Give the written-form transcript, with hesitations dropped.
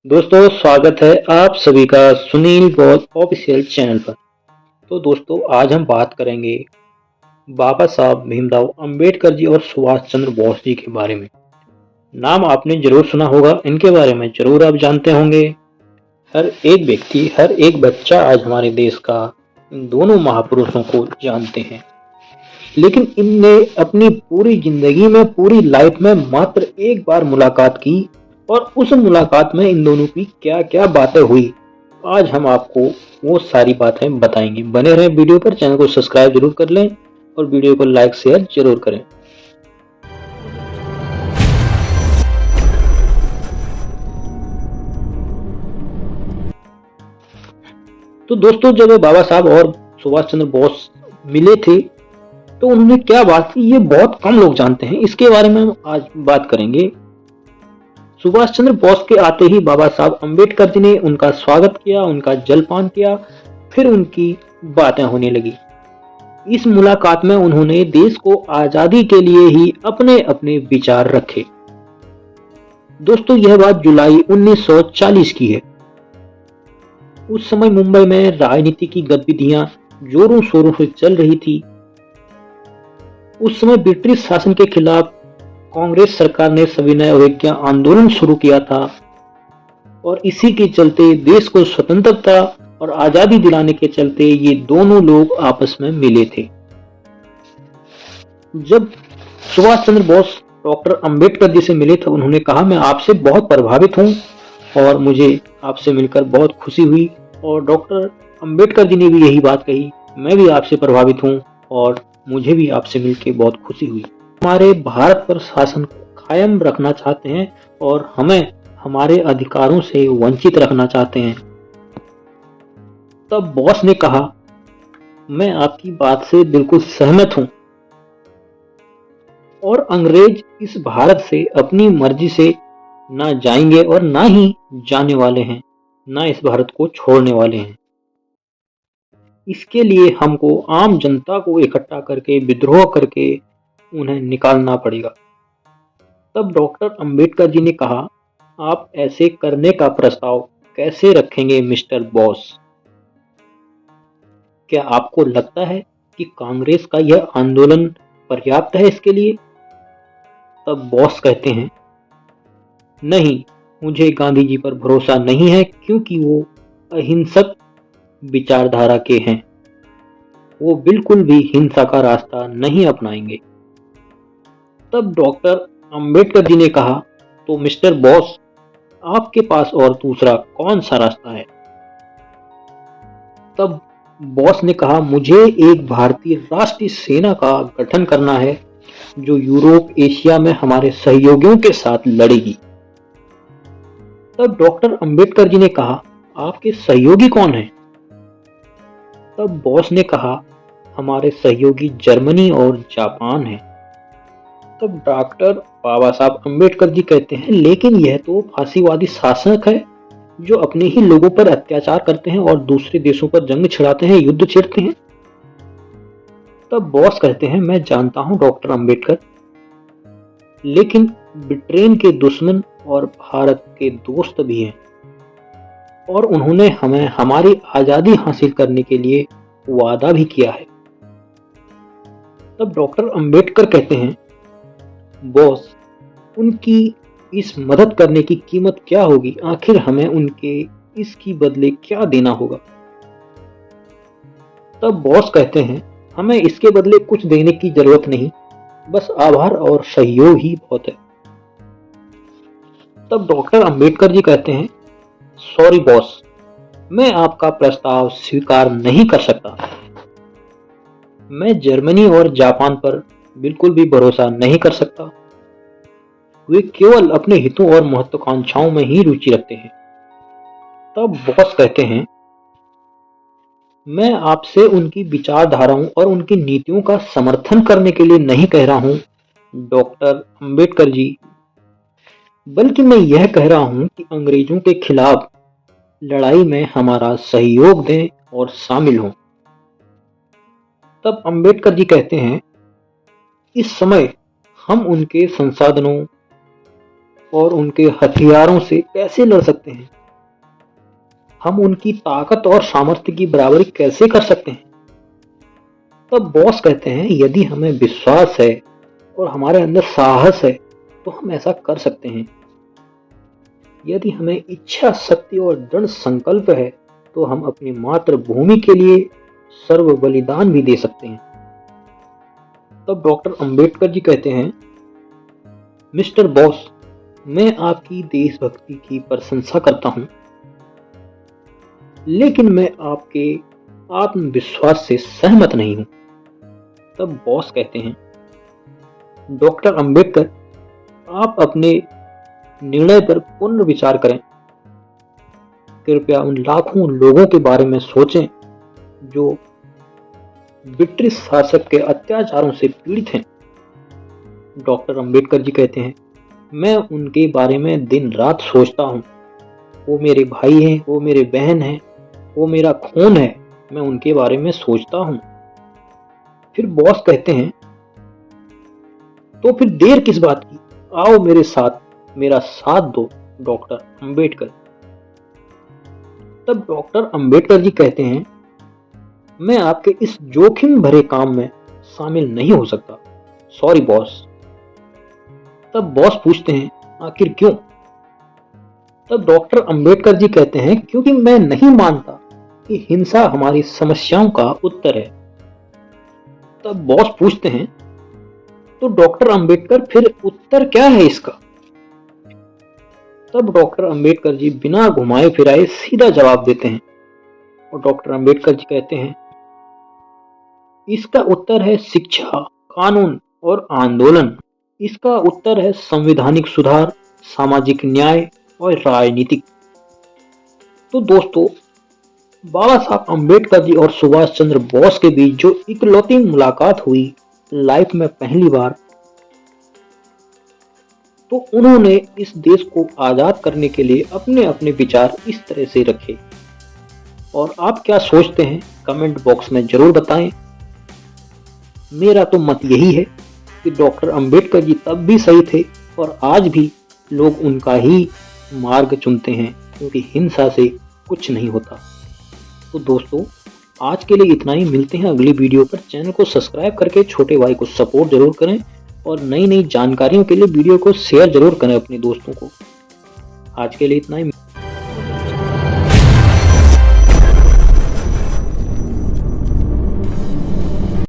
दोस्तों स्वागत है आप सभी का सुनील बोस ऑफिशियल चैनल पर। तो दोस्तों आज हम बात करेंगे बाबा साहब भीमराव अंबेडकर जी और सुभाष चंद्र बोस जी के बारे में। नाम आपने जरूर सुना होगा, इनके बारे में जरूर आप जानते होंगे। हर एक व्यक्ति, हर एक बच्चा आज हमारे देश का इन दोनों महापुरुषों को जानते हैं। लेकिन इनने अपनी पूरी जिंदगी में, पूरी लाइफ में मात्र एक बार मुलाकात की और उस मुलाकात में इन दोनों की क्या क्या बातें हुई, आज हम आपको वो सारी बातें बताएंगे। बने रहें वीडियो पर, चैनल को सब्सक्राइब जरूर कर लें और वीडियो को लाइक शेयर जरूर करें। तो दोस्तों जब बाबा साहब और सुभाष चंद्र बोस मिले थे तो उन्होंने क्या बात की, ये बहुत कम लोग जानते हैं। इसके बारे में हम आज बात करेंगे। सुभाष चंद्र बोस के आते ही बाबा साहब अंबेडकर जी ने उनका स्वागत किया, उनका जलपान किया, फिर उनकी बातें होने लगी। इस मुलाकात में उन्होंने देश को आजादी के लिए ही अपने अपने विचार रखे। दोस्तों यह बात जुलाई 1940 की है। उस समय मुंबई में राजनीति की गतिविधियां जोरों शोरों से चल रही थी। उस समय ब्रिटिश शासन के खिलाफ कांग्रेस सरकार ने सविनय अवज्ञा आंदोलन शुरू किया था और इसी के चलते देश को स्वतंत्रता और आजादी दिलाने के चलते ये दोनों लोग आपस में मिले थे। जब सुभाष चंद्र बोस डॉक्टर अंबेडकर जी से मिले तो उन्होंने कहा, मैं आपसे बहुत प्रभावित हूं और मुझे आपसे मिलकर बहुत खुशी हुई। और डॉक्टर अंबेडकर जी ने भी यही बात कही, मैं भी आपसे प्रभावित हूं और मुझे भी आपसे मिलकर बहुत खुशी हुई। हमारे भारत पर शासन को कायम रखना चाहते हैं और हमें हमारे अधिकारों से वंचित रखना चाहते हैं। तब बॉस ने कहा, मैं आपकी बात से बिल्कुल सहमत हूं और अंग्रेज इस भारत से अपनी मर्जी से ना जाएंगे और ना ही जाने वाले हैं, ना इस भारत को छोड़ने वाले हैं। इसके लिए हमको आम जनता को इकट्ठा करके, विद्रोह करके उन्हें निकालना पड़ेगा। तब डॉक्टर अंबेडकर जी ने कहा, आप ऐसे करने का प्रस्ताव कैसे रखेंगे मिस्टर बॉस? क्या आपको लगता है कि कांग्रेस का यह आंदोलन पर्याप्त है इसके लिए? तब बॉस कहते हैं, नहीं, मुझे गांधी जी पर भरोसा नहीं है क्योंकि वो अहिंसक विचारधारा के हैं। वो बिल्कुल भी हिंसा का रास्ता नहीं अपनाएंगे। तब डॉक्टर अंबेडकर जी ने कहा, तो मिस्टर बॉस आपके पास और दूसरा कौन सा रास्ता है? तब बॉस ने कहा, मुझे एक भारतीय राष्ट्रीय सेना का गठन करना है जो यूरोप एशिया में हमारे सहयोगियों के साथ लड़ेगी। तब डॉक्टर अंबेडकर जी ने कहा, आपके सहयोगी कौन हैं? तब बॉस ने कहा, हमारे सहयोगी जर्मनी और जापान हैं। तब डॉक्टर बाबा साहब अंबेडकर जी कहते हैं, लेकिन यह तो फांसीवादी शासक है जो अपने ही लोगों पर अत्याचार करते हैं और दूसरे देशों पर जंग छिड़ाते हैं, युद्ध छेड़ते हैं। तब बॉस कहते हैं, मैं जानता हूं डॉक्टर अंबेडकर, लेकिन ब्रिटेन के दुश्मन और भारत के दोस्त भी हैं और उन्होंने हमें हमारी आजादी हासिल करने के लिए वादा भी किया है। तब डॉक्टर अंबेडकर कहते हैं, बॉस, उनकी इस मदद करने की कीमत क्या होगी? आखिर हमें उनके इसकी बदले क्या देना होगा? तब बॉस कहते हैं, हमें इसके बदले कुछ देने की जरूरत नहीं, बस आभार और सहयोग ही बहुत है। तब डॉक्टर अंबेडकर जी कहते हैं, सॉरी बॉस, मैं आपका प्रस्ताव स्वीकार नहीं कर सकता। मैं जर्मनी और जापान पर बिल्कुल भी भरोसा नहीं कर सकता। वे केवल अपने हितों और महत्वाकांक्षाओं में ही रुचि रखते हैं। तब बॉस कहते हैं, मैं आपसे उनकी विचारधाराओं और उनकी नीतियों का समर्थन करने के लिए नहीं कह रहा हूं डॉक्टर अंबेडकर जी, बल्कि मैं यह कह रहा हूं कि अंग्रेजों के खिलाफ लड़ाई में हमारा सहयोग दें और शामिल हों। तब अंबेडकर जी कहते हैं, इस समय हम उनके संसाधनों और उनके हथियारों से कैसे लड़ सकते हैं? हम उनकी ताकत और सामर्थ्य की बराबरी कैसे कर सकते हैं? तब बॉस कहते हैं, यदि हमें विश्वास है और हमारे अंदर साहस है तो हम ऐसा कर सकते हैं। यदि हमें इच्छा शक्ति और दृढ़ संकल्प है तो हम अपनी मातृभूमि के लिए सर्व बलिदान भी दे सकते हैं। तब डॉक्टर अंबेडकर जी कहते हैं, मिस्टर बॉस, मैं आपकी देशभक्ति की प्रशंसा करता हूं, लेकिन मैं आपके आत्मविश्वास से सहमत नहीं हूं। तब बॉस कहते हैं, डॉक्टर अंबेडकर, आप अपने निर्णय पर पुनर्विचार करें। कृपया उन लाखों लोगों के बारे में सोचें जो ब्रिटिश शासक के अत्याचारों से पीड़ित हैं। डॉक्टर अंबेडकर जी कहते हैं, मैं उनके बारे में दिन रात सोचता हूँ। वो मेरे भाई हैं, वो मेरे बहन हैं, वो मेरा खून है। मैं उनके बारे में सोचता हूँ। फिर बॉस कहते हैं, तो फिर देर किस बात की, आओ मेरे साथ, मेरा साथ दो डॉक्टर अंबेडकर। तब डॉक्टर अंबेडकर जी कहते हैं, मैं आपके इस जोखिम भरे काम में शामिल नहीं हो सकता, सॉरी बॉस। तब बॉस पूछते हैं, आखिर क्यों? तब डॉक्टर अंबेडकर जी कहते हैं, क्योंकि मैं नहीं मानता कि हिंसा हमारी समस्याओं का उत्तर है। तब बॉस पूछते हैं, तो डॉक्टर अंबेडकर फिर उत्तर क्या है इसका? तब डॉक्टर अंबेडकर जी बिना घुमाए फिराए सीधा जवाब देते हैं और डॉक्टर अंबेडकर जी कहते हैं, इसका उत्तर है शिक्षा, कानून और आंदोलन। इसका उत्तर है संवैधानिक सुधार, सामाजिक न्याय और राजनीतिक। तो दोस्तों, बाबा साहब अंबेडकर जी और सुभाष चंद्र बोस के बीच जो इकलौती मुलाकात हुई लाइफ में पहली बार, तो उन्होंने इस देश को आजाद करने के लिए अपने अपने विचार इस तरह से रखे। और आप क्या सोचते हैं कमेंट बॉक्स में जरूर बताएं। मेरा तो मत यही है कि डॉक्टर अंबेडकर जी तब भी सही थे और आज भी लोग उनका ही मार्ग चुनते हैं, क्योंकि हिंसा से कुछ नहीं होता। तो दोस्तों, आज के लिए इतना ही। मिलते हैं अगली वीडियो पर। चैनल को सब्सक्राइब करके छोटे भाई को सपोर्ट जरूर करें और नई नई जानकारियों के लिए वीडियो को शेयर जरूर करें अपने दोस्तों को। आज के लिए इतना ही।